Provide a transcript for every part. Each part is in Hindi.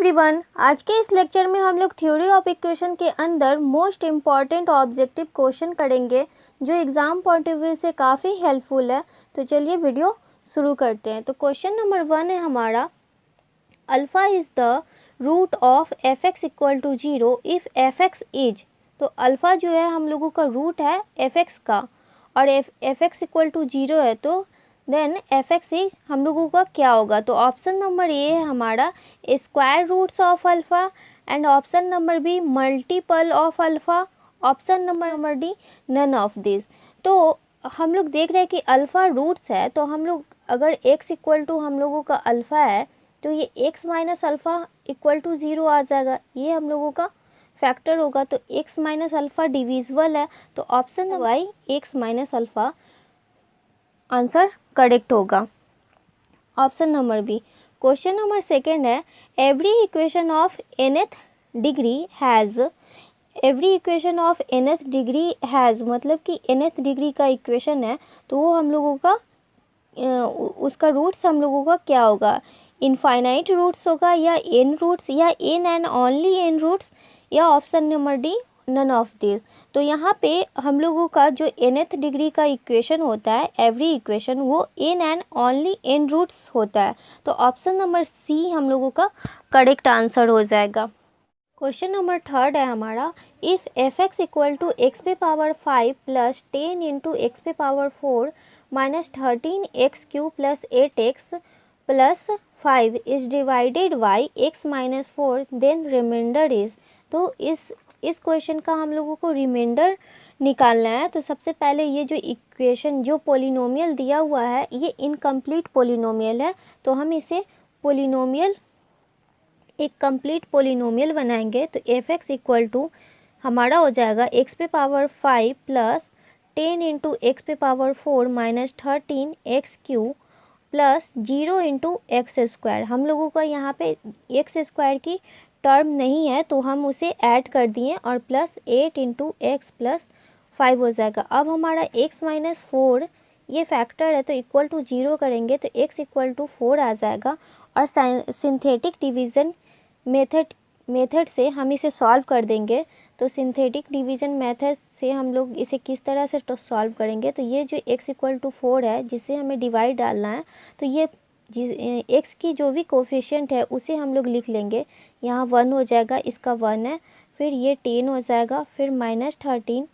एवरीवन, आज के इस लेक्चर में हम लोग थ्योरी ऑफ इक्वेशन के अंदर मोस्ट इम्पॉर्टेंट ऑब्जेक्टिव क्वेश्चन करेंगे जो एग्ज़ाम पॉइंट ऑफ व्यू से काफ़ी हेल्पफुल है। तो चलिए वीडियो शुरू करते हैं। तो क्वेश्चन नंबर 1 है हमारा, alpha is the root of f x equal to 0 if f x is. तो अल्फ़ा जो है हम लोगों का रूट है एफ एक्स का और एफ एक्स इक्वल टू 0 है, तो देन एफ एक्स इज हम लोगों का क्या होगा। तो ऑप्शन नंबर ए है हमारा square roots of alpha and option number B multiple of alpha, option number D none of this. तो हम लोग देख रहे हैं कि अल्फ़ा रूट्स है, तो हम लोग अगर x इक्वल टू हम लोगों का अल्फ़ा है तो ये x minus alpha equal to 0 आ जाएगा, ये हम लोगों का फैक्टर होगा। तो x माइनस अल्फ़ा डिविजिबल है, तो option y x minus alpha answer correct होगा। Option number B. Question number second है, every equation of nth degree has. Every equation of nth degree has मतलब कि nth डिग्री का इक्वेशन है, तो वो हम लोगों का उसका रूट्स हम लोगों का क्या होगा, इनफाइनाइट रूट्स होगा या n रूट्स या n and only n roots, या option number D none of this. तो यहाँ पे हम लोगों का जो nth डिग्री का इक्वेशन होता है एवरी इक्वेशन, वो n and only n roots होता है। तो ऑप्शन नंबर सी हम लोगों का करेक्ट आंसर हो जाएगा। क्वेश्चन नंबर थर्ड है हमारा, if f x equal to x पे पावर 5 प्लस 10 इंटू एक्स पे power 4 minus 13 x cube plus 8 x plus 5 is divided by x minus 4 then remainder is. तो इस क्वेश्चन का हम लोगों को रिमाइंडर निकालना है। तो सबसे पहले ये जो इक्वेशन जो पोलिनोमियल दिया हुआ है ये इनकम्प्लीट पोलिनोमियल है, तो हम इसे पोलिनोमियल एक कंप्लीट पोलिनोमियल बनाएंगे। तो एफ एक्स इक्वल टू हमारा हो जाएगा एक्स पे पावर 5 प्लस 10 इंटू एक्स पे power 4 minus 13 x cube plus 0 into x square. हम लोगों का यहाँ पे एक्स स्क्वायर की टर्म नहीं है तो हम उसे ऐड कर दिए और प्लस 8 इंटू एक्स प्लस 5 हो जाएगा। अब हमारा x माइनस 4 ये फैक्टर है तो इक्वल टू 0 करेंगे तो x इक्वल टू 4 आ जाएगा। और सिंथेटिक डिवीज़न मेथड से हम इसे सॉल्व कर देंगे। तो सिंथेटिक डिवीज़न मेथड से हम लोग इसे किस तरह से सॉल्व करेंगे, तो ये जो x इक्वल टू 4 है जिसे हमें डिवाइड डालना है, तो ये x की जो भी कोफिशिएंट है उसे हम लोग लिख लेंगे। यहाँ 1 हो जाएगा, इसका 1 है, फिर ये 10 हो जाएगा, फिर माइनस 13,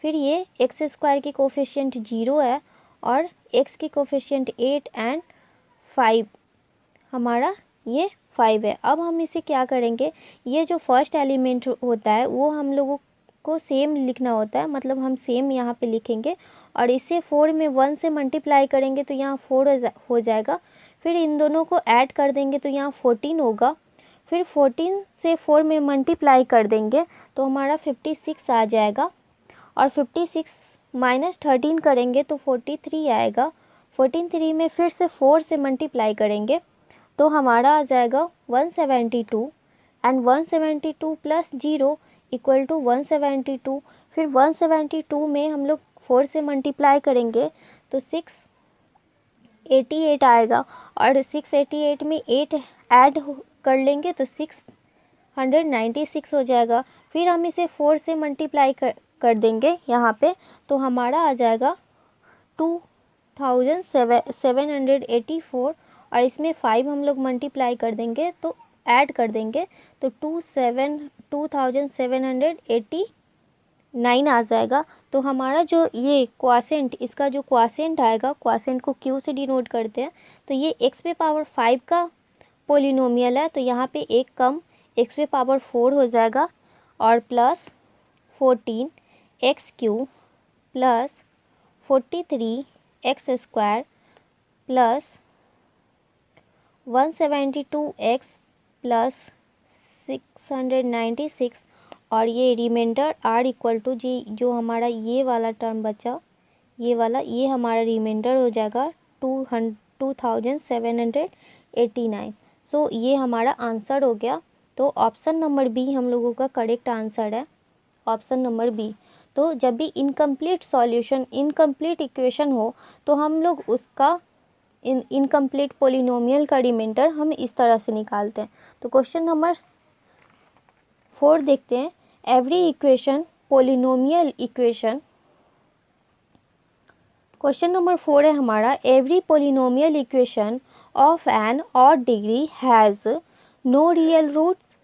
फिर ये एक्स स्क्वायर की कोफिशिएंट 0 है और x की कोफिशिएंट 8 एंड 5 हमारा ये 5 है। अब हम इसे क्या करेंगे, ये जो फर्स्ट एलिमेंट होता है वो हम लोगों को सेम लिखना होता है, मतलब हम सेम यहाँ पे लिखेंगे और इसे 4 में 1 से मल्टीप्लाई करेंगे तो यहाँ 4 हो जाएगा। फिर इन दोनों को ऐड कर देंगे तो यहाँ 14 होगा, फिर 14 से 4 में मल्टीप्लाई कर देंगे तो हमारा 56 आ जाएगा और 56 माइनस 13 करेंगे तो 43 आएगा। 43 में फिर से 4 से मल्टीप्लाई करेंगे तो हमारा आ जाएगा 172 एंड 172 प्लस 0 इक्वल टू 172। फिर 172 में हम लोग 4 से मल्टीप्लाई करेंगे तो 688 आएगा और 688 में 8 ऐड कर लेंगे तो 696 हो जाएगा। फिर हम इसे 4 से मल्टीप्लाई कर देंगे यहाँ पे तो हमारा आ जाएगा 2784 और इसमें 5 हम लोग मल्टीप्लाई कर देंगे तो ऐड कर देंगे तो 2789 आ जाएगा। तो हमारा जो ये क्वासेंट, इसका जो क्वासेंट आएगा, क्वासेंट को क्यू से डिनोट करते हैं, तो ये एक्स पे पावर 5 का पोलिनोमियल है तो यहाँ पे एक कम एक्स पे पावर 4 हो जाएगा और plus 14 x cube plus 43 x square plus 172 x plus 696 और ये रिमाइंडर आर इक्वल टू जी, जो हमारा ये वाला टर्म बचा, ये वाला, ये हमारा रिमाइंडर हो जाएगा 2789। सो ये हमारा आंसर हो गया। तो ऑप्शन नंबर बी हम लोगों का करेक्ट आंसर है, ऑप्शन नंबर बी। तो जब भी इनकम्प्लीट सॉल्यूशन, इनकम्प्लीट इक्वेशन हो तो हम लोग उसका इनकम्प्लीट पोलिनोमियल का रिमाइंडर हम इस तरह से निकालते हैं। तो क्वेश्चन नंबर 4 देखते हैं। Every equation polynomial equation. Question number 4 है हमारा, every polynomial equation of n odd degree has no real roots.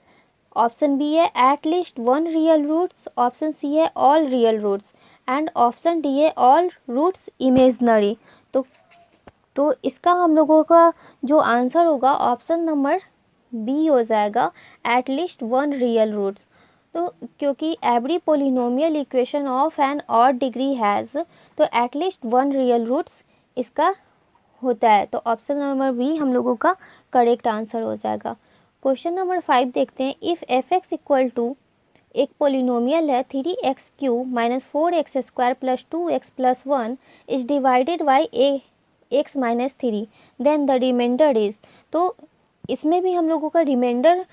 Option B है at least one real roots, option C है all real roots and option D है ऑल रूट्स इमेजनरी। तो इसका हम लोगों का जो आंसर होगा ऑप्शन नंबर बी हो जाएगा, at least one real roots. तो क्योंकि every polynomial equation of n odd degree has, तो at least one real roots इसका होता है। तो ऑप्शन नंबर बी हम लोगों का करेक्ट आंसर हो जाएगा। क्वेश्चन नंबर 5 देखते हैं। If f x equal to, एक पोलिनोमियल है 3x³ minus 4x² plus 2x plus 1 is divided by x minus 3, then the remainder is. तो इसमें भी हम लोगों का रिमाइंडर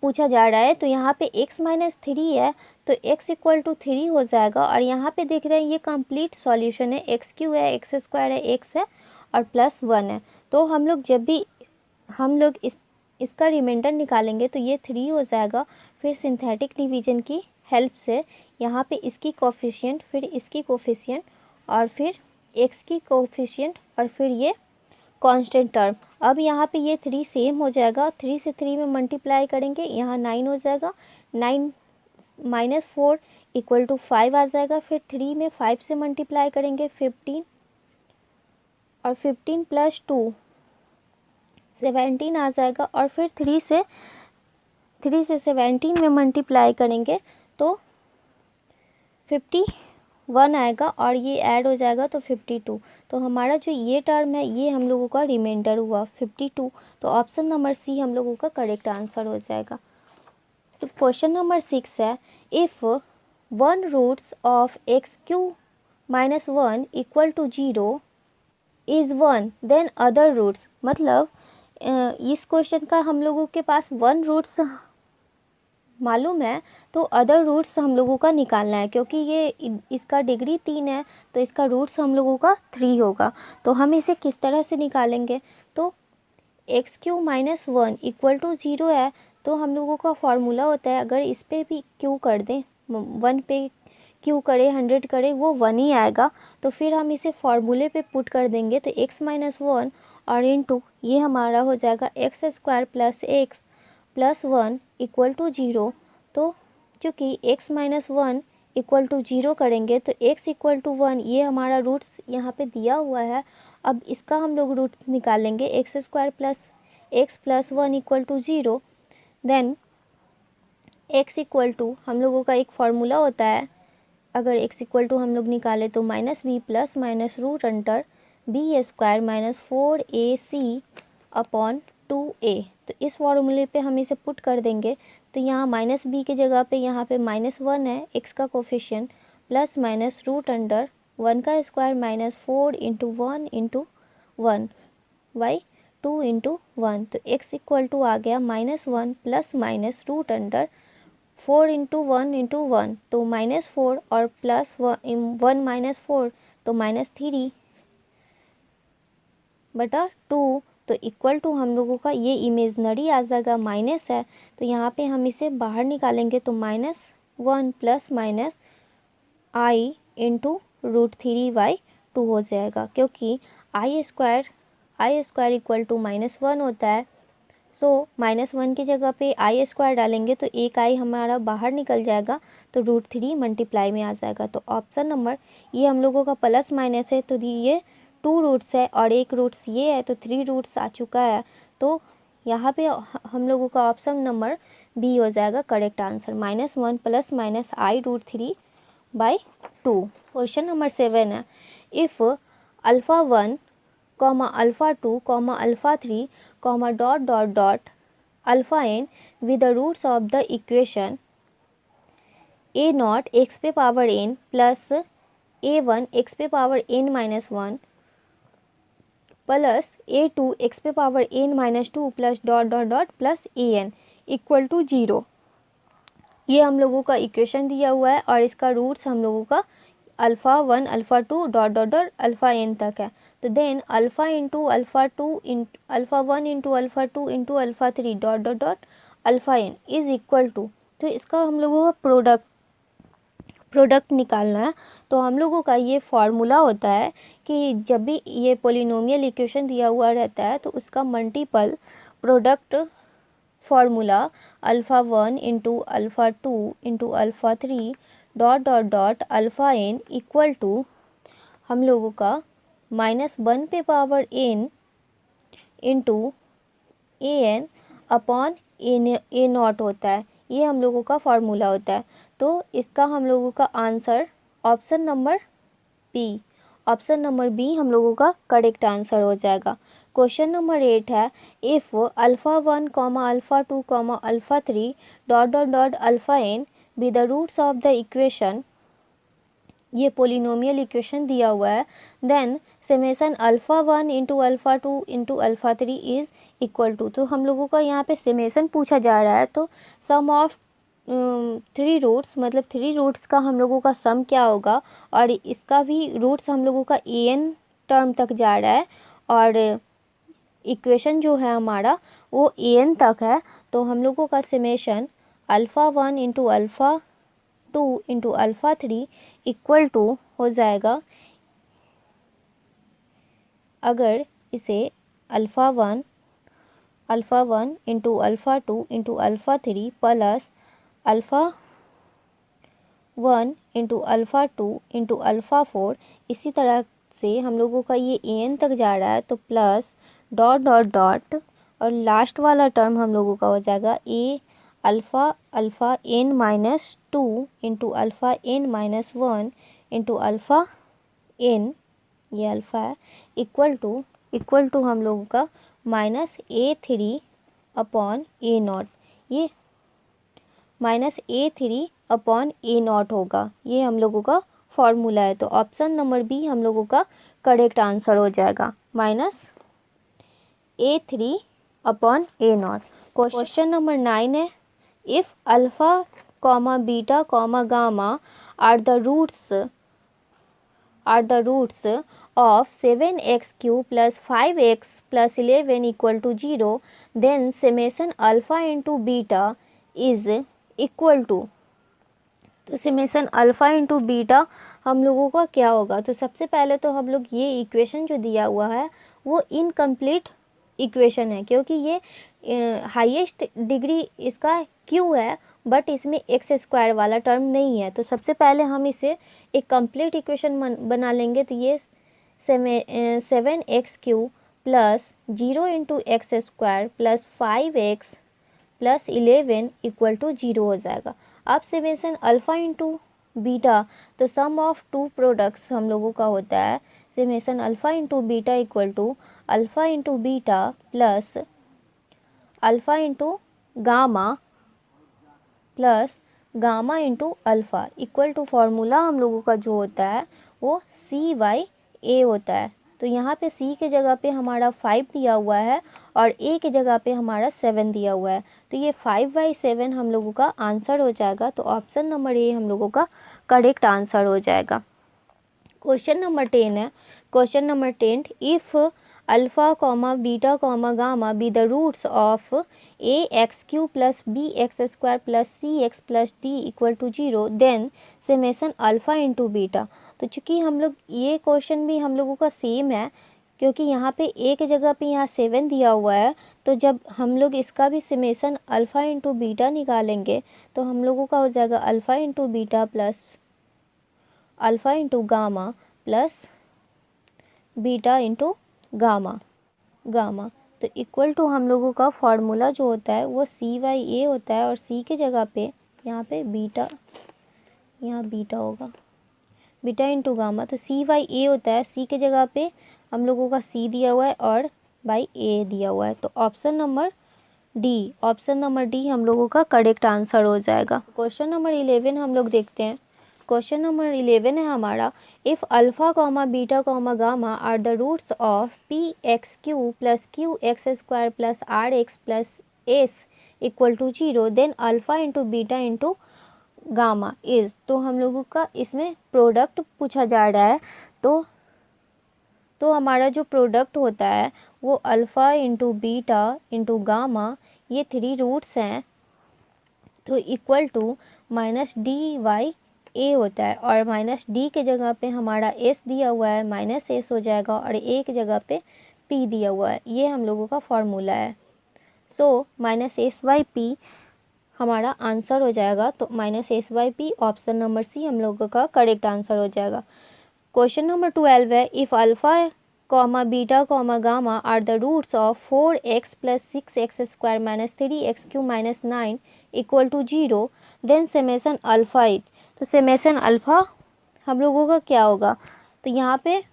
पूछा जा रहा है। तो यहाँ पे x माइनस 3 है तो x इक्वल टू 3 हो जाएगा। और यहाँ पे देख रहे हैं ये कंप्लीट सॉल्यूशन है, x³ है, x² है, x है और प्लस 1 है। तो हम लोग जब भी हम लोग इसका रिमाइंडर निकालेंगे तो ये 3 हो जाएगा। फिर सिंथेटिक डिवीजन की हेल्प से यहाँ पे इसकी कोफिशिएंट, फिर इसकी कोफिशिएंट और फिर x की कोफिशिएंट और फिर ये कांस्टेंट टर्म। अब यहाँ पे ये 3 सेम हो जाएगा, 3 से 3 में मल्टीप्लाई करेंगे, यहाँ 9 हो जाएगा। 9 माइनस 4 इक्वल टू 5 आ जाएगा। फिर 3 में 5 से मल्टीप्लाई करेंगे 15 और 15 प्लस 2 17 आ जाएगा। और फिर 3 से 17 में मल्टीप्लाई करेंगे तो 51 आएगा और ये ऐड हो जाएगा तो 52। तो हमारा जो ये टर्म है ये हम लोगों का रिमाइंडर हुआ 52। तो ऑप्शन नंबर सी हम लोगों का करेक्ट आंसर हो जाएगा। तो क्वेश्चन नंबर 6 है, if one roots of x³ minus 1 equal to 0 is 1 then other roots. मतलब इस क्वेश्चन का हम लोगों के पास वन रूट्स मालूम है तो अदर रूट्स हम लोगों का निकालना है। क्योंकि ये इसका डिग्री 3 है तो इसका रूट्स हम लोगों का 3 होगा। तो हम इसे किस तरह से निकालेंगे, तो x³ माइनस 1 इक्वल टू 0 है तो हम लोगों का फॉर्मूला होता है, अगर इस पर भी q कर दें, 1 पे q करे 100 करे वो 1 ही आएगा। तो फिर हम इसे फॉर्मूले पे पुट कर देंगे तो x माइनस 1 और इंटू ये हमारा हो जाएगा x² plus x plus 1 equal to 0। तो चूँकि x माइनस 1 इक्वल टू 0 करेंगे तो x इक्वल टू 1, ये हमारा रूट्स यहाँ पे दिया हुआ है। अब इसका हम लोग रूट्स निकालेंगे, x² plus x plus 1 equal to 0। Then x equal to हम लोगों का एक फार्मूला होता है, अगर x इक्वल टू हम लोग निकाले तो minus b plus minus root under b² minus 4ac upon 2a। तो इस फॉर्मूले पे हम इसे पुट कर देंगे तो यहाँ माइनस बी की जगह पे यहाँ पे -1 है x का coefficient plus minus root under 1 का square minus 4 into 1 into 1 by 2 into 1। तो x इक्वल टू आ गया -1 plus minus root under 4 into 1 into 1, तो -4 और प्लस 1 माइनस 4 तो -3 बटा 2। तो इक्वल टू हम लोगों का ये इमेजनरी आ जाएगा, माइनस है तो यहाँ पे हम इसे बाहर निकालेंगे तो -1 प्लस माइनस आई इंटू √3/2 हो जाएगा। क्योंकि आई स्क्वायर इक्वल टू -1 होता है। सो -1 की जगह पे i² डालेंगे तो एक i हमारा बाहर निकल जाएगा तो √3 मल्टीप्लाई में आ जाएगा। तो ऑप्शन नंबर ये हम लोगों का प्लस माइनस है तो ये 2 रूट्स है और एक रूट्स ये है तो 3 रूट्स आ चुका है। तो यहाँ पे हम लोगों का ऑप्शन नंबर बी हो जाएगा correct answer, -1 plus minus i√3/2। Question number 7 है, if α1, α2, α3, ((n) with the roots of the equation a0 x पे power n plus a1 x पे power n minus 1 plus a2 x पे power n minus 2 plus ... plus an equal to 0। ये हम लोगों का इक्वेशन दिया हुआ है और इसका रूट्स हम लोगों का α1 α2 ... αn तक है। तो then alpha into alpha two alpha one into alpha two into alpha three dot dot dot alpha n is equal to, तो इसका हम लोगों का प्रोडक्ट निकालना है। तो हम लोगों का ये फार्मूला होता है कि जब भी ये पोलिनोमियल इक्वेशन दिया हुआ रहता है तो उसका multiple product formula alpha one into alpha two into alpha three dot dot dot alpha n equal to हम लोगों का -1 पे power n into a n upon a nought होता है। ये हम लोगों का फार्मूला होता है। तो इसका हम लोगों का आंसर ऑप्शन नंबर बी हम लोगों का करेक्ट आंसर हो जाएगा। क्वेश्चन नंबर 8 है, if alpha one comma alpha two comma alpha three dot dot dot alpha n be the roots of the equation, ये पोलिनोमियल इक्वेशन दिया हुआ है, then summation alpha one into alpha two into alpha three is equal to, तो हम लोगों का यहाँ पे समेशन पूछा जा रहा है तो सम ऑफ थ्री रूट्स, मतलब थ्री रूट्स का हम लोगों का सम क्या होगा, और इसका भी रूट्स हम लोगों का एन टर्म तक जा रहा है और इक्वेशन जो है हमारा वो एन तक है। तो हम लोगों का summation alpha one into alpha two into alpha three equal to हो जाएगा, अगर इसे alpha one into alpha two into alpha three plus alpha one into alpha two into alpha four, इसी तरह से हम लोगों का ये एन तक जा रहा है तो प्लस डॉट डॉट डॉट और लास्ट वाला टर्म हम लोगों का हो जाएगा a alpha n minus two into alpha n minus one into alpha n, ये अल्फ़ा है, इक्वल टू हम लोगों का -a3 अपॉन ए नॉट, ये -a3 अपॉन ए नॉट होगा। ये हम लोगों का फॉर्मूला है। तो ऑप्शन नंबर बी हम लोगों का करेक्ट आंसर हो जाएगा, -a3 upon a nought. Question number 9 है, if alpha comma beta comma gamma are the roots of 7x cube plus 5x plus 11 equal to 0, then summation alpha into beta is equal to, तो समेशन अल्फ़ा इंटू बीटा हम लोगों का क्या होगा। तो सबसे पहले तो हम लोग ये इक्वेशन जो दिया हुआ है वो इनकम्प्लीट इक्वेशन है, क्योंकि ये हाईएस्ट डिग्री इसका क्यू है बट इसमें एक्स स्क्वायर वाला टर्म नहीं है। तो सबसे पहले हम इसे एक कंप्लीट इक्वेशन बना लेंगे। तो ये 7x cube plus 0 into x square plus 5x plus 11 equal to 0 हो जाएगा। अब समेशन अल्फ़ा इंटू बीटा, तो सम ऑफ टू प्रोडक्ट्स हम लोगों का होता है summation alpha into beta equal to alpha into beta plus alpha into gamma plus gamma into alpha equal to formula हम लोगों का जो होता है वो C/A होता है। तो यहाँ पे C के जगह पे हमारा 5 दिया हुआ है और A के जगह पे हमारा 7 दिया हुआ है। तो ये 5/7 हम लोगों का आंसर हो जाएगा। तो ऑप्शन नंबर ए हम लोगों का करेक्ट आंसर हो जाएगा। क्वेश्चन नंबर 10 है, question number 10, if alpha comma beta comma gamma be the roots of ax³ plus bx² plus cx plus d equal to 0, then summation alpha into beta. तो चूँकि हम लोग ये क्वेश्चन भी हम लोगों का सेम है, क्योंकि यहाँ पे a के जगह पे यहाँ 7 दिया हुआ है, तो जब हम लोग इसका भी समेशन अल्फ़ा इंटू बीटा निकालेंगे तो हम लोगों का हो जाएगा alpha into beta plus alpha into gamma plus beta into gamma. तो इक्वल टू हम लोगों का फार्मूला जो होता है वो C/A होता है और C के जगह पे यहाँ पे बीटा, यहाँ बीटा होगा, बीटा इंटू गामा। तो C/A होता है, C के जगह पे हम लोगों का C दिया हुआ है और बाई A दिया हुआ है। तो ऑप्शन नंबर डी हम लोगों का करेक्ट आंसर हो जाएगा। क्वेश्चन नंबर 11 हम लोग देखते हैं। क्वेश्चन नंबर 11 है हमारा, if alpha comma beta comma gamma are the roots of px³ plus qx² plus rx plus s equal to 0, then alpha into beta into gamma is, तो हम लोगों का इसमें प्रोडक्ट पूछा जा रहा है। तो तो हमारा जो प्रोडक्ट होता है वो alpha into beta into gamma, ये 3 रूट्स हैं, तो equal to minus d by a होता है। और माइनस डी के जगह पे हमारा एस दिया हुआ है, माइनस एस हो जाएगा, और ए की जगह पे पी दिया हुआ है। ये हम लोगों का फॉर्मूला है। So minus s by p हमारा आंसर हो जाएगा। तो minus s by p, option number C हम लोगों का करेक्ट आंसर हो जाएगा। क्वेश्चन नंबर 12 है, if alpha comma beta comma gamma are the roots of 4x plus 6x² minus 3x³ minus 9 equal to 0, then summation alpha is. तो समेशन अल्फ़ा हम लोगों का क्या होगा? तो यहाँ पे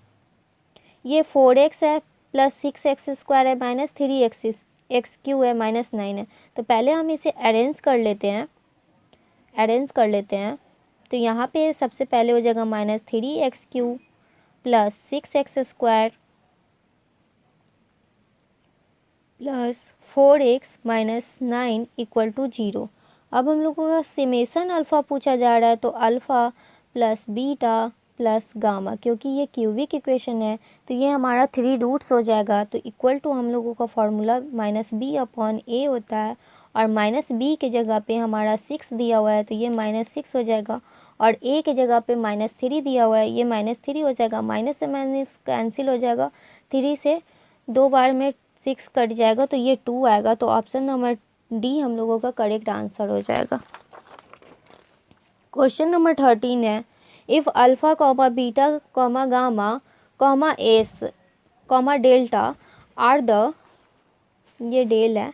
ये 4x है प्लस 6x² है माइनस 3x³ है माइनस 9 है। तो पहले हम इसे अरेंज कर लेते हैं। तो यहाँ पे सबसे पहले हो जाएगा minus 3x³ plus 6x² plus 4x minus 9 equal to 0। अब हम लोगों का समेशन अल्फ़ा पूछा जा रहा है, तो alpha plus beta plus gamma, क्योंकि ये क्यूबिक इक्वेशन है तो ये हमारा 3 रूट्स हो जाएगा। तो इक्वल टू हम लोगों का फॉर्मूला माइनस बी अपॉन ए होता है, और माइनस बी के जगह पे हमारा 6 दिया हुआ है तो ये माइनस 6 हो जाएगा, और ए के जगह पे माइनस 3 दिया हुआ है, ये माइनस 3 हो जाएगा। माइनस से माइनस कैंसिल हो जाएगा, 3 से 2 बार में 6 कट जाएगा, तो ये 2 आएगा। तो ऑप्शन नंबर डी हम लोगों का करेक्ट आंसर हो जाएगा। क्वेश्चन नंबर 13 है, if alpha comma beta comma gamma comma S comma delta are the, ये डेल है,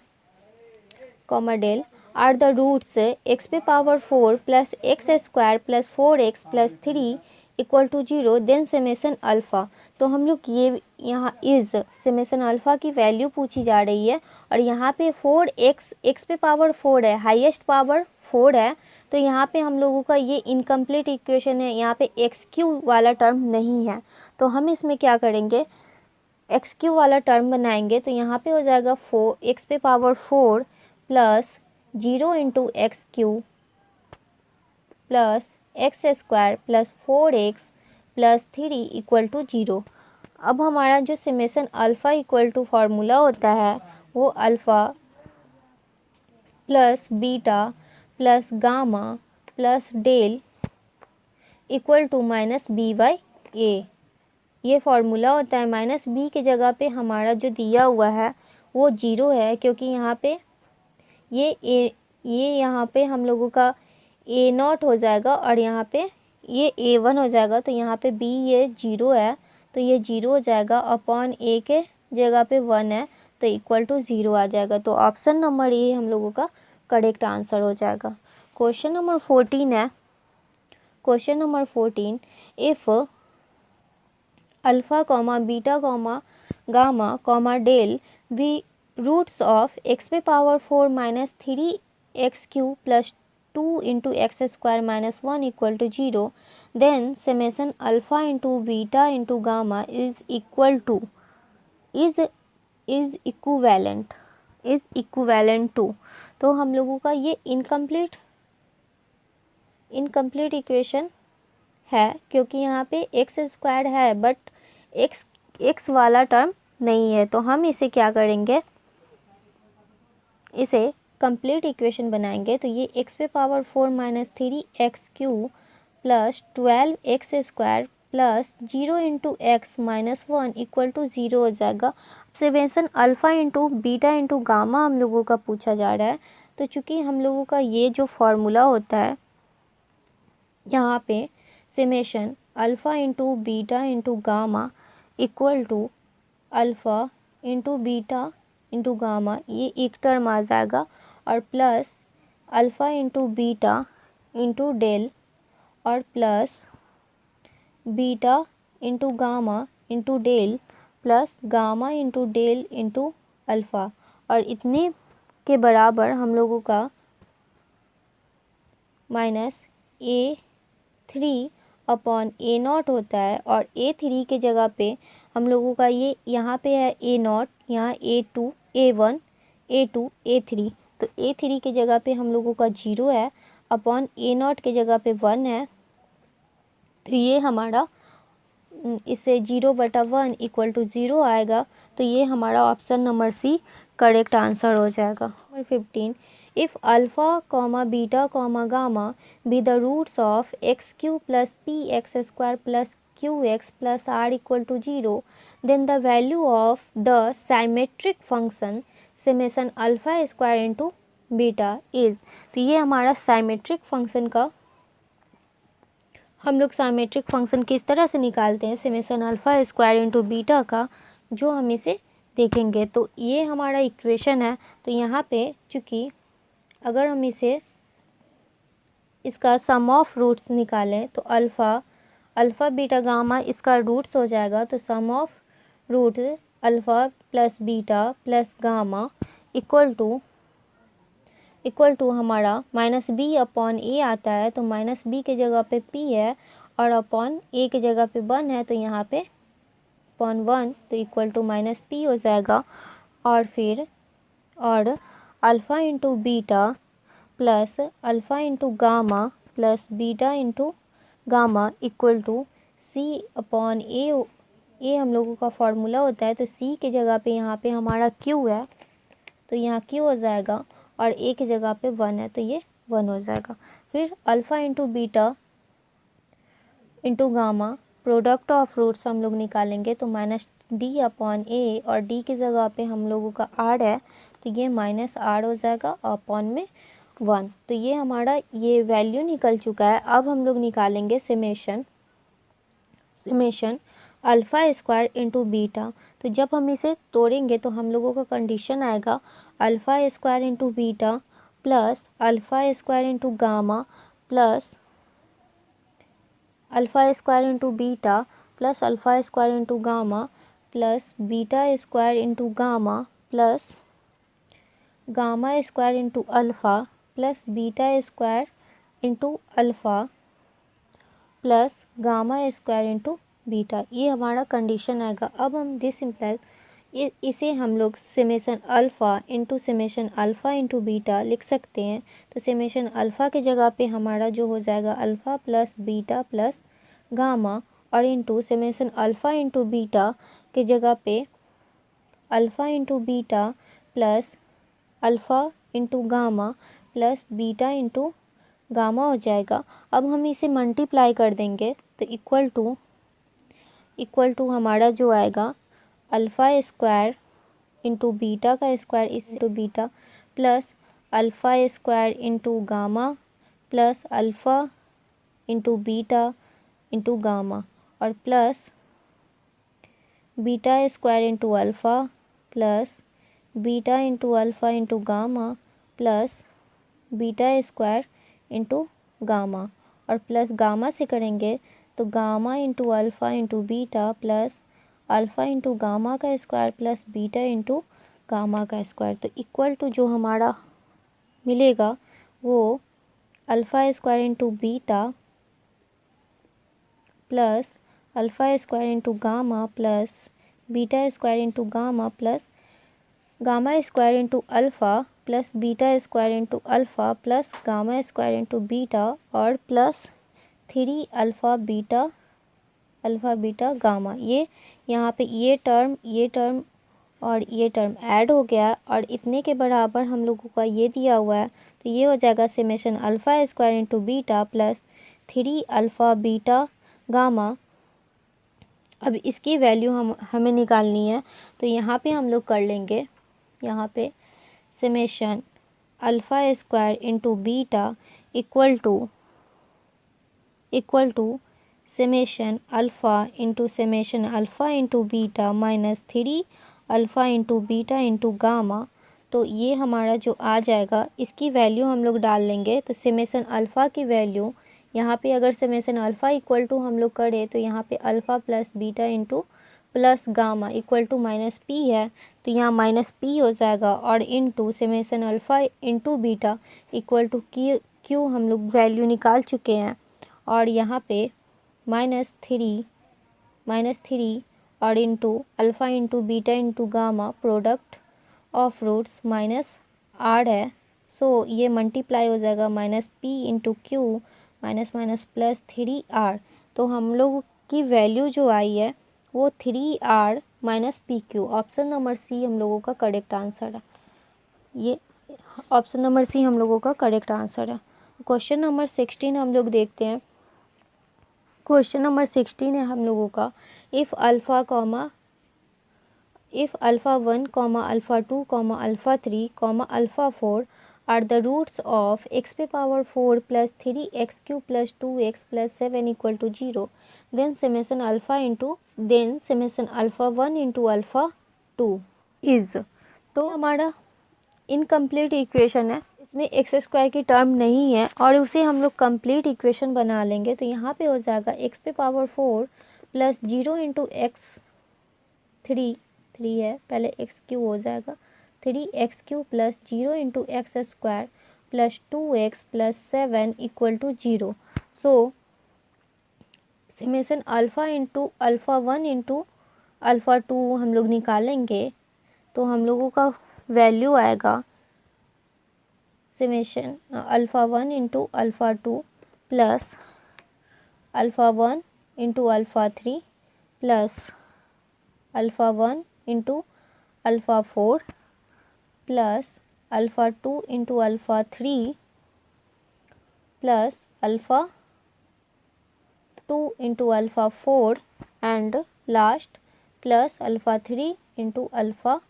comma del are the roots x पे power 4 plus x² plus 4x plus 3 equal to 0, then summation alpha. तो हम लोग ये यहाँ इज़ समेशन अल्फ़ा की वैल्यू पूछी जा रही है, और यहाँ पे 4x एक्स पे पावर 4 है, हाईएस्ट पावर 4 है, तो यहाँ पे हम लोगों का ये इनकम्प्लीट इक्वेशन है, यहाँ पे x³ वाला टर्म नहीं है। तो हम इसमें क्या करेंगे, x³ वाला टर्म बनाएंगे। तो यहाँ पे हो जाएगा 4 एक्स पे power 4 plus 0 into x³ plus x² plus 4x plus 3 equal to 0। अब हमारा जो summation alpha equal to formula होता है वो alpha plus beta plus gamma plus del equal to minus b by a, ये फार्मूला होता है। माइनस बी के जगह पे हमारा जो दिया हुआ है वो 0 है, क्योंकि यहाँ पे ये यहाँ पे हम लोगों का A0 हो जाएगा, और यहाँ पे ये A1 हो जाएगा। तो यहाँ पे B ये 0 है, तो ये 0 हो जाएगा, अपॉन A के जगह पे 1 है, तो इक्वल टू 0 आ जाएगा। तो ऑप्शन नंबर ए हम लोगों का करेक्ट आंसर हो जाएगा। क्वेश्चन नंबर 14 है, question number 14, if alpha comma beta comma gamma comma del be roots of x पे power 4 minus 3x³ plus 2 into x² minus 1 equal to 0, then summation alpha into beta into gamma is equal to is equivalent to. तो हम लोगों का ये इनकम्प्लीट इक्वेशन है, क्योंकि यहाँ पे x² है बट x वाला टर्म नहीं है। तो हम इसे क्या करेंगे, इसे कंप्लीट इक्वेशन बनाएंगे। तो ये x पे power 4 minus 3x³ plus 12x² plus 0 into x minus 1 equal to 0 हो जाएगा। Summation alpha into beta into gamma हम लोगों का पूछा जा रहा है। तो चूँकि हम लोगों का ये जो फार्मूला होता है यहाँ पे summation alpha into beta into gamma equal to alpha into beta into gamma, ये एक टर्म आ जाएगा, और plus alpha into beta into del और plus beta into gamma into del plus gamma into del into alpha, और इतने के बराबर हम लोगों का माइनस A3 अपॉन A0 होता है। और A3 के जगह पे हम लोगों का ये यहाँ पे है A0, यहाँ A2 A1 A2 A3, तो A3 के जगह पे हम लोगों का 0 है, अपॉन A0 के जगह पे 1 है। तो ये हमारा इससे 0/1 = 0 आएगा। तो ये हमारा option number C correct answer हो जाएगा। और 15, if alpha comma beta comma gamma be the roots of x³ + px² + qx + r = 0, then the value of the symmetric function summation α² into beta is. तो ये हमारा साइमेट्रिक फंक्शन का हम लोग साइमेट्रिक फंक्शन किस तरह से निकालते हैं समेशन α² इंटू बीटा का, जो हम इसे देखेंगे। तो ये हमारा इक्वेशन है। तो यहाँ पे चूँकि अगर हम इसका सम ऑफ रूट्स निकालें तो अल्फ़ा बीटा गामा इसका रूट्स हो जाएगा। तो sum of root alpha plus beta plus gamma equal to हमारा -b/a आता है। तो -b के जगह पे p है और अपॉन a के जगह पे 1 है, तो यहाँ पे अपॉन 1, तो इक्वल टू -p हो जाएगा। और फिर alpha into beta plus alpha into gamma plus beta into gamma equal to c/a। ये हम लोगों का फॉर्मूला होता है। तो c के जगह पे यहाँ पे हमारा q है, तो यहाँ q हो जाएगा और a की जगह पे 1 है, तो ये 1 हो जाएगा। फिर alpha into beta into gamma product of roots हम लोग निकालेंगे। तो -d/a और d की जगह पे हम लोगों का r है, तो ये -r हो जाएगा अपॉन में 1। तो ये हमारा ये वैल्यू निकल चुका है। अब हम लोग निकालेंगे समेशन α² इंटू बीटा। तो जब हम इसे तोड़ेंगे तो हम लोगों का कंडीशन आएगा α² into beta plus α² into gamma plus α² into beta plus α² into gamma plus β² into gamma plus γ² into alpha plus β² into alpha plus γ² into beta. ये हमारा कंडीशन आएगा। अब हम दिस इम्प्लाइज इसे हम लोग समेशन अल्फ़ा इंटू बीटा लिख सकते हैं। तो समेशन अल्फ़ा के जगह पे हमारा जो हो जाएगा alpha plus beta plus gamma और into summation alpha into beta के जगह पे alpha into beta plus alpha into gamma plus beta into gamma हो जाएगा। अब हम इसे मल्टीप्लाई कर देंगे तो इक्वल टू हमारा जो आएगा α² इंटू बीटा का square into beta plus α² into gamma plus alpha into beta into gamma और plus β² into alpha plus beta into alpha into gamma plus β² into gamma और प्लस गामा से करेंगे तो gamma into alpha into beta plus alpha into gamma का square plus beta into gamma का स्क्वायर। तो इक्वल टू जो हमारा मिलेगा वो α² into beta plus α² into gamma plus β² into gamma plus γ² into alpha plus β² into alpha plus γ² into beta और प्लस 3 अल्फ़ा बीटा गामा। ये यहाँ पे ये टर्म और ये टर्म ऐड हो गया और इतने के बराबर हम लोगों का ये दिया हुआ है। तो ये हो जाएगा summation α² into beta plus 3 alpha beta gamma. अब इसकी वैल्यू हमें निकालनी है। तो यहाँ पे हम लोग कर लेंगे, यहाँ पे summation α² into beta equal to summation alpha into beta minus 3 alpha into beta into gamma. तो ये हमारा जो आ जाएगा इसकी वैल्यू हम लोग डाल लेंगे। तो समेशन अल्फ़ा की वैल्यू यहाँ पे अगर समेशन अल्फ़ा इक्वल टू हम लोग करें तो यहाँ पे alpha plus beta into plus gamma equal to -p है, तो यहाँ -p हो जाएगा और into summation alpha into beta equal to q हम लोग वैल्यू निकाल चुके हैं और यहाँ पे -3 और into alpha into beta into gamma product of roots -r है। सो ये मल्टीप्लाई हो जाएगा -p into q minus plus 3r। तो हम लोग इसकी वैल्यू जो आई है वो 3R minus PQ। Option number C हम लोगों का करेक्ट आंसर है। ये ऑप्शन नंबर सी हम लोगों का करेक्ट आंसर है। क्वेश्चन नंबर 16 हम लोग देखते हैं। क्वेश्चन नंबर 16 है हम लोगों का, if alpha 1, alpha 2, alpha 3, alpha 4 are the roots of x to power 4 plus 3x cube plus 2x plus 7 equal to 0, then summation alpha 1 into alpha 2 is। तो हमारा इनकम्प्लीट इक्वेशन है, इसमें एक्स स्क्वायर की टर्म नहीं है और उसे हम लोग कंप्लीट इक्वेशन बना लेंगे। तो यहाँ पे हो जाएगा एक्स पे पावर 4 प्लस 0 इंटू एक्स 3 है, पहले एक्स क्यू हो जाएगा 3x³ plus 0 into x square plus 2x plus 7 equal to 0। So summation alpha into alpha 1 into alpha 2 हम लोग निकालेंगे तो हम लोगों का वैल्यू आएगा summation alpha 1 into alpha 2 plus alpha 1 into alpha 3 plus alpha 1 into alpha 4 plus alpha 2 into alpha 3 plus alpha 2 into alpha 4 and last plus alpha 3 into alpha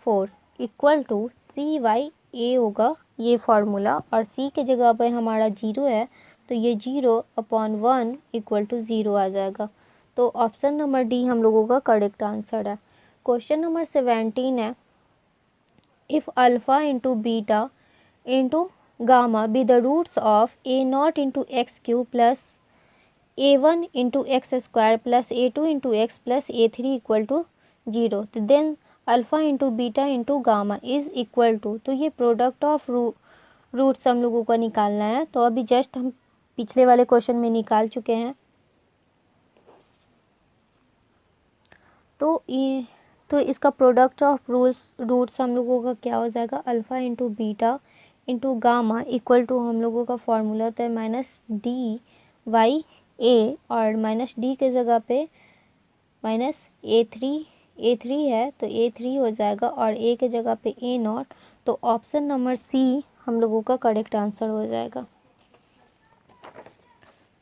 4 equal to CA होगा ये फार्मूला। और C के जगह पे हमारा 0 है तो ये 0/1 इक्वल टू 0 आ जाएगा। तो ऑप्शन नंबर डी हम लोगों का करेक्ट आंसर है। क्वेश्चन नंबर 17 है, if alpha into beta into gamma be the roots of A0 into x³ plus A1 into x square plus A2 into x plus A3 equal to 0, तो then alpha into beta into gamma is equal to. तो ये प्रोडक्ट ऑफ रूट्स हम लोगों को निकालना है। तो अभी जस्ट हम पिछले वाले क्वेश्चन में निकाल चुके हैं। तो इसका प्रोडक्ट ऑफ रूट्स हम लोगों का क्या हो जाएगा, alpha into beta into gamma equal to हम लोगों का फॉर्मूला होता है -DY/A और -D के जगह पे -A3 है तो A3 हो जाएगा और A के जगह पे A0। तो ऑप्शन नंबर सी हम लोगों का करेक्ट आंसर हो जाएगा।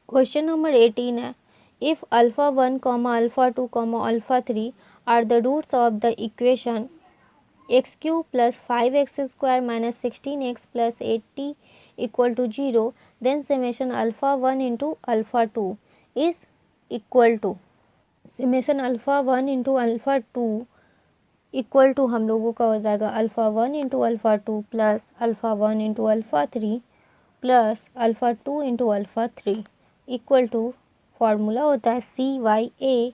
क्वेश्चन नंबर 18 है, if alpha 1, alpha 2, alpha 3 are the roots of the equation x³ plus 5x square minus 16x plus 80 equal to 0, then summation alpha 1 into alpha 2 is equal to summation alpha 1 into alpha 2 equal to हम लोगों का हो जाएगा alpha 1 into alpha 2 plus alpha 1 into alpha 3 plus alpha 2 into alpha 3 equal to formula होता है CYA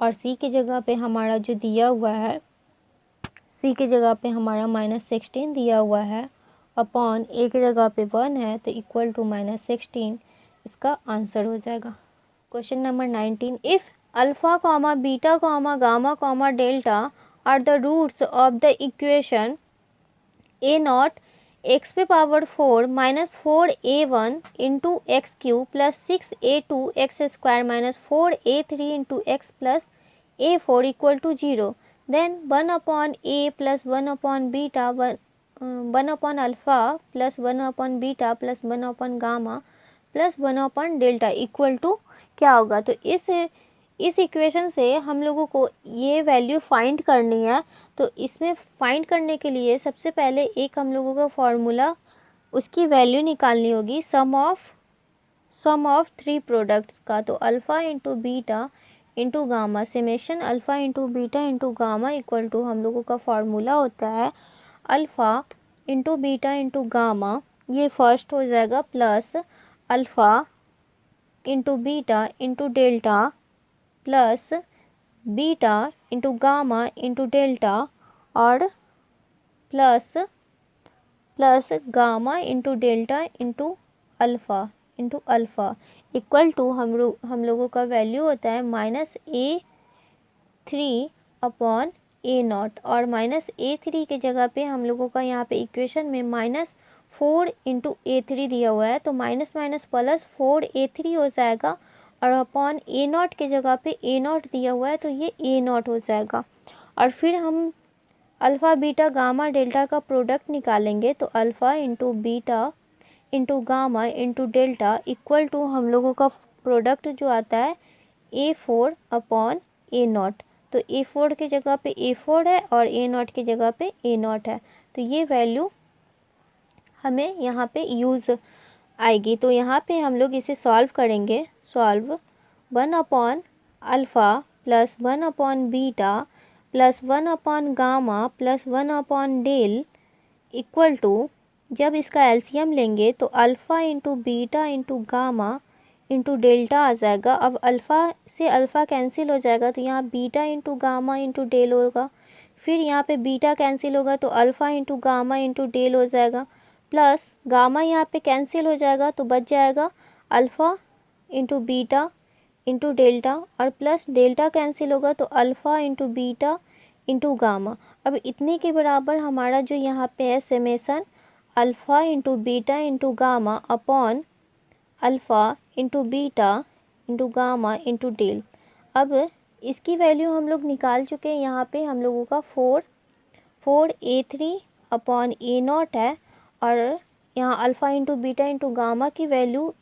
और C की जगह पे हमारा जो दिया हुआ है, C की जगह पे हमारा -16 दिया हुआ है अपॉन A की जगह पे 1 है तो इक्वल टू -16 इसका आंसर हो जाएगा। Question number 19, if alpha comma beta comma gamma comma delta are the roots of the equation A0 x पे power 4 -4A1 into x³ plus 6A2 x square minus 4A3 into x plus A4 equal to 0, then 1/A plus 1/बीटा 1/अल्फ़ा प्लस 1/बीटा प्लस 1/गामा प्लस 1/डेल्टा इक्वल टू क्या होगा। तो इस इक्वेशन से हम लोगों को ये वैल्यू फाइंड करनी है। तो इसमें फाइंड करने के लिए सबसे पहले एक हम लोगों का फॉर्मूला उसकी वैल्यू निकालनी होगी सम ऑफ 3 प्रोडक्ट्स का। तो alpha into beta into gamma summation alpha into beta into gamma equal to हम लोगों का फॉर्मूला होता है alpha into beta into gamma, ये फर्स्ट हो जाएगा, plus alpha into beta into delta plus beta into gamma into delta और plus gamma into delta into alpha equal to हम लोगों का वैल्यू होता है -A3/A0 और -A3 के जगह पे हम लोगों का यहाँ पे इक्वेशन में -4 इंटू A3 दिया हुआ है तो माइनस माइनस प्लस 4A3 हो जाएगा और अपॉन ए नॉट के जगह पे ए नॉट दिया हुआ है तो ये ए नॉट हो जाएगा। और फिर हम अल्फ़ा बीटा गामा डेल्टा का प्रोडक्ट निकालेंगे तो alpha into beta into gamma into delta equal to हम लोगों का प्रोडक्ट जो आता है A4 अपॉन ए नॉट। तो A4 की जगह पे A4 है और ए नॉट की जगह पे ए नॉट है, तो ये वैल्यू हमें यहाँ पे यूज़ आएगी। तो यहाँ पे हम लोग इसे सॉल्व करेंगे। Solve 1 upon alpha plus 1 upon beta plus 1 upon gamma plus 1 upon del equal to, जब इसका एलसीएम लेंगे तो alpha into beta into gamma into delta आ जाएगा। अब अल्फ़ा से अल्फ़ा कैंसिल हो जाएगा तो यहाँ beta into gamma into del होगा। फिर यहाँ पे बीटा कैंसिल होगा तो alpha into gamma into del हो जाएगा, प्लस गामा यहाँ पे कैंसिल हो जाएगा तो बच जाएगा alpha into beta into delta, और प्लस डेल्टा कैंसिल होगा तो alpha into beta into gamma. अब इतने के बराबर हमारा जो यहाँ पे है summation alpha into beta into gamma upon alpha into beta into gamma into del. अब इसकी वैल्यू हम लोग निकाल चुके हैं। यहाँ पे हम लोगों का 4A3 अपॉन ए नॉट है, और यहाँ alpha into beta into gamma की वैल्यू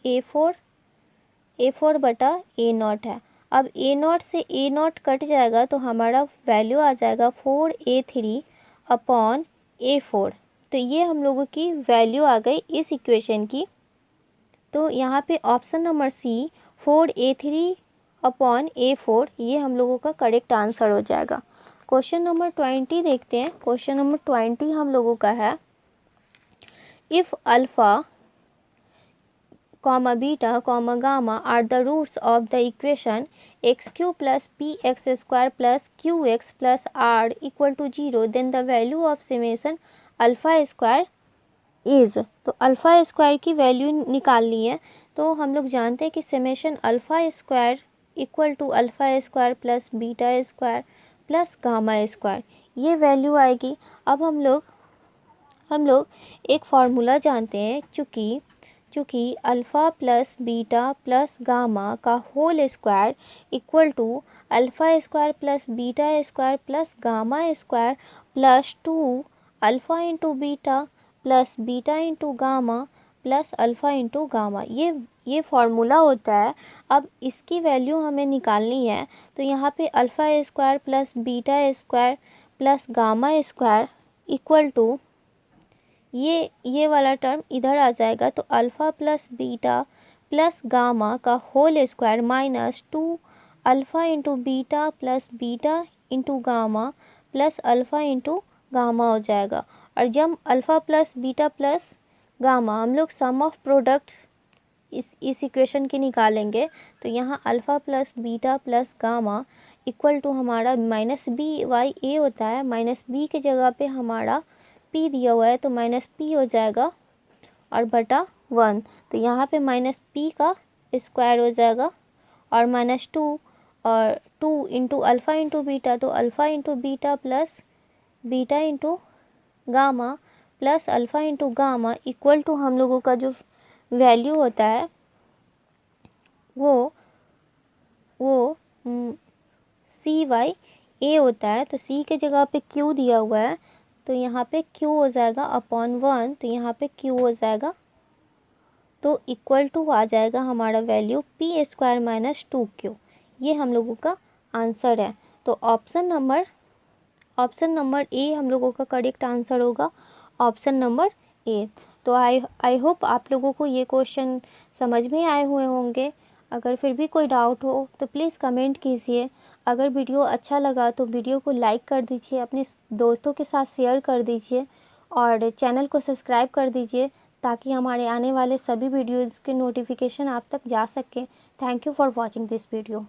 A4 बटा ए नॉट है। अब ए नॉट से ए नॉट कट जाएगा तो हमारा वैल्यू आ जाएगा 4A3 अपॉन A4। तो ये हम लोगों की वैल्यू आ गई इस इक्वेशन की। तो यहाँ पे ऑप्शन नंबर सी 4A3 अपॉन A4 ये हम लोगों का करेक्ट आंसर हो जाएगा। क्वेश्चन नंबर 20 देखते हैं। क्वेश्चन नंबर 20 हम लोगों का है, if alpha comma beta comma gamma are the roots of the equation x cube plus p x square plus q x plus r equal to 0 then the value of summation alpha square is. तो अल्फ़ा स्क्वायर की वैल्यू निकालनी है। तो हम लोग जानते हैं कि summation alpha square equal to alpha square plus beta square plus gamma square, ये वैल्यू आएगी। अब हम लोग एक फार्मूला जानते हैं, चूँकि alpha plus beta plus gamma का whole square equal to alpha square plus beta square plus gamma square plus 2 alpha into beta plus beta into gamma plus alpha into gamma, ये फार्मूला होता है। अब इसकी वैल्यू हमें निकालनी है। तो यहाँ पे alpha square plus beta square plus gamma square equal to ये वाला टर्म इधर आ जाएगा, तो alpha plus beta plus gamma का whole square minus 2 alpha into beta plus beta into gamma plus alpha into gamma हो जाएगा। और जब alpha plus beta plus gamma हम लोग सम ऑफ प्रोडक्ट इस इक्वेशन की निकालेंगे, तो यहाँ alpha plus beta plus gamma equal to हमारा माइनस बी वाई ए होता है। माइनस बी के जगह पे हमारा p दिया हुआ है तो माइनस p हो जाएगा और बटा 1। तो यहाँ पे माइनस p का स्क्वायर हो जाएगा और माइनस 2 और 2 इंटू अल्फ़ा इंटू बीटा, तो alpha into beta plus beta into gamma plus alpha into gamma equal to हम लोगों का जो वैल्यू होता है वो CY होता है। तो C के जगह पे Q दिया हुआ है तो यहाँ पे Q हो जाएगा अपॉन 1, तो यहाँ पे Q हो जाएगा, तो इक्वल टू आ जाएगा हमारा value P square minus 2Q। ये हम लोगों का आंसर है। तो ऑप्शन नंबर ए हम लोगों का करेक्ट आंसर होगा, ऑप्शन नंबर ए। तो आई होप आप लोगों को ये क्वेश्चन समझ में आए हुए होंगे। अगर फिर भी कोई डाउट हो तो प्लीज़ कमेंट कीजिए। अगर वीडियो अच्छा लगा तो वीडियो को लाइक कर दीजिए, अपने दोस्तों के साथ शेयर कर दीजिए और चैनल को सब्सक्राइब कर दीजिए ताकि हमारे आने वाले सभी वीडियोज़ के नोटिफिकेशन आप तक जा सके। Thank you for watching this video.